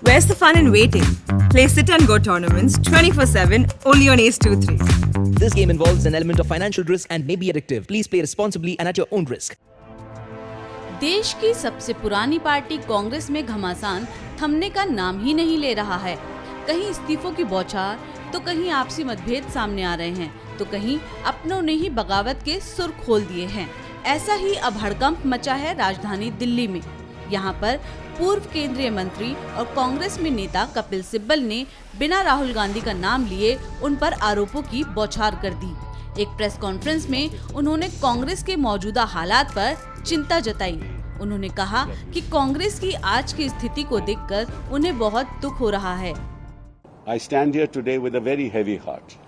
Where's the fun in waiting? Play Sit and Go tournaments 24/7 only on Ace 2-3. This game involves an element of financial risk and may be addictive. Please play responsibly and at your own risk. देश की सबसे पुरानी party Congress में घमासान थमने का नाम ही नहीं ले रहा है। कहीं इस्तीफों की बौछार, तो कहीं आपसी मतभेद सामने आ रहे हैं, तो कहीं अपनों ने ही बगावत के सुर खोल दिए हैं। ऐसा ही अब हड़कंप मचा है राजधानी दिल्ली में। यहाँ पर पूर्व केंद्रीय मंत्री और कांग्रेस में नेता कपिल सिब्बल ने बिना राहुल गांधी का नाम लिए उन पर आरोपों की बौछार कर दी। एक प्रेस कॉन्फ्रेंस में उन्होंने कांग्रेस के मौजूदा हालात पर चिंता जताई। उन्होंने कहा कि कांग्रेस की आज की स्थिति को देखकर उन्हें बहुत दुख हो रहा है। I stand here today with a very heavy heart.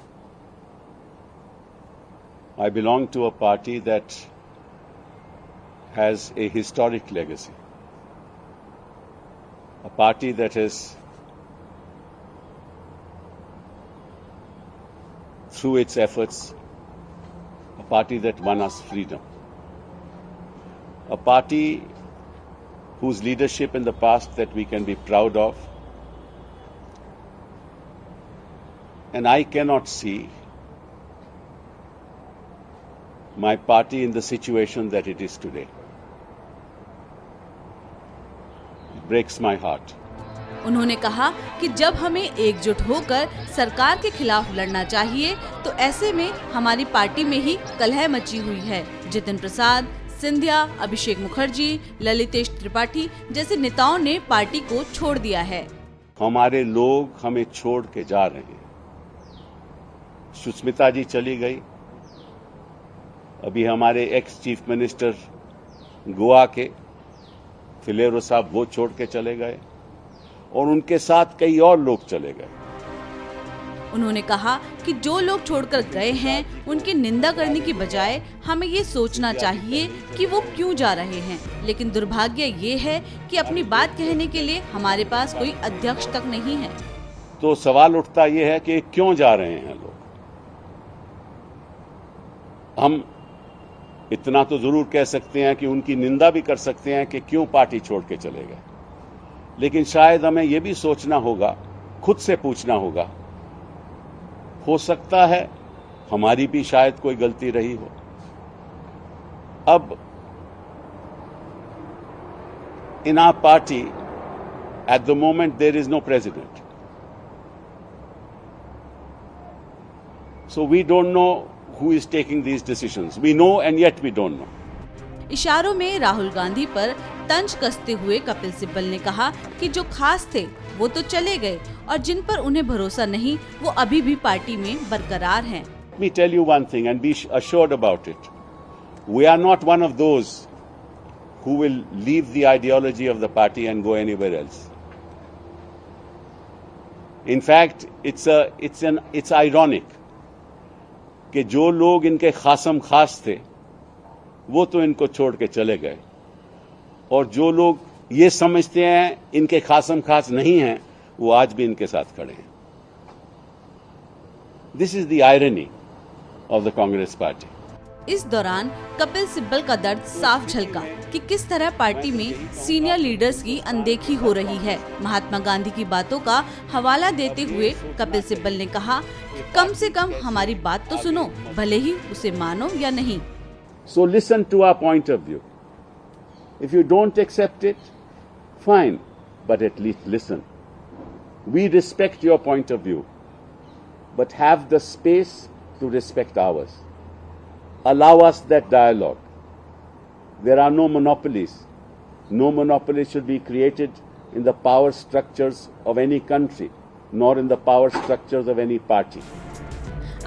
I belong to a party that has a historic legacy. A party that has, through its efforts, a party that won us freedom. A party whose leadership in the past that we can be proud of. And I cannot see my party in the situation that it is today. It breaks my heart. उन्होंने कहा कि जब हमें एकजुट होकर सरकार के खिलाफ लड़ना चाहिए, तो ऐसे में हमारी पार्टी में ही कलह मची हुई है। जितिन प्रसाद, सिंधिया, अभिषेक मुखर्जी, ललितेश त्रिपाठी जैसे नेताओं ने पार्टी को छोड़ दिया है। हमारे लोग हमें छोड़ के जा रहे हैं। सुष्मिता जी चली गई, अभी हमारे एक्स चीफ मिनिस्टर गोवा के फिलेरो साहब वो छोड़ के चले गए और उनके साथ कई और लोग चले गए। उन्होंने कहा कि जो लोग छोड़कर गए हैं उनकी निंदा करने की बजाय हमें ये सोचना चाहिए कि वो क्यों जा रहे हैं। लेकिन दुर्भाग्य ये है कि अपनी बात कहने के लिए हमारे पास कोई अध्यक्ष तक नहीं है। तो सवाल उठता ये है कि क्यों जा रहे हैं लोग। हम इतना तो जरूर कह सकते हैं कि उनकी निंदा भी कर सकते हैं कि क्यों पार्टी छोड़ के चले गए, लेकिन शायद हमें यह भी सोचना होगा, खुद से पूछना होगा, हो सकता है हमारी भी शायद कोई गलती रही हो। अब in our party at the moment there is no president, so we don't know who is taking these decisions. We know and yet we don't know. इशारों में राहुल गांधी पर तंज कसते हुए कपिल सिब्बल ने कहा कि जो खास थे वो तो चले गए और जिन पर उन्हें भरोसा नहीं वो अभी भी पार्टी में बरकरार हैं। Let me tell you one thing and be assured about it. We are not one of those who will leave the ideology of the party and go anywhere else. In fact, it's ironic कि जो लोग इनके खासम खास थे वो तो इनको छोड़ के चले गए और जो लोग ये समझते हैं इनके खासम खास नहीं हैं वो आज भी इनके साथ खड़े हैं। This is the irony of the Congress party. इस दौरान कपिल सिब्बल का दर्द साफ झलका कि किस तरह पार्टी में सीनियर लीडर्स की अनदेखी हो रही है। महात्मा गांधी की बातों का हवाला देते हुए कपिल सिब्बल ने कहा, कम से कम हमारी बात तो सुनो, भले ही उसे मानो या नहीं। So listen to our point of view. If you don't accept it, fine, but at least listen. We respect your point of view, but have the space to respect ours. Allow us that dialogue. There are no monopolies. No monopoly should be created in the power structures of any country, nor in the power structures of any party.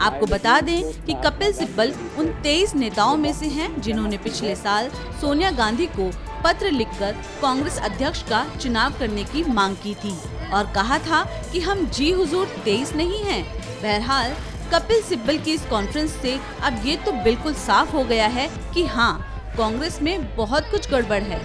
आपको बता दें कि कपिल सिब्बल उन 23 नेताओं में से हैं जिन्होंने पिछले साल सोनिया गांधी को पत्र लिखकर कांग्रेस अध्यक्ष का चुनाव करने की मांग की थी और कहा था कि हम जी हुजूर 23 नहीं हैं। बहरहाल कपिल सिब्बल की इस कॉन्फ्रेंस से अब ये तो बिल्कुल साफ हो गया है कि हाँ, कांग्रेस में बहुत कुछ गड़बड़ है।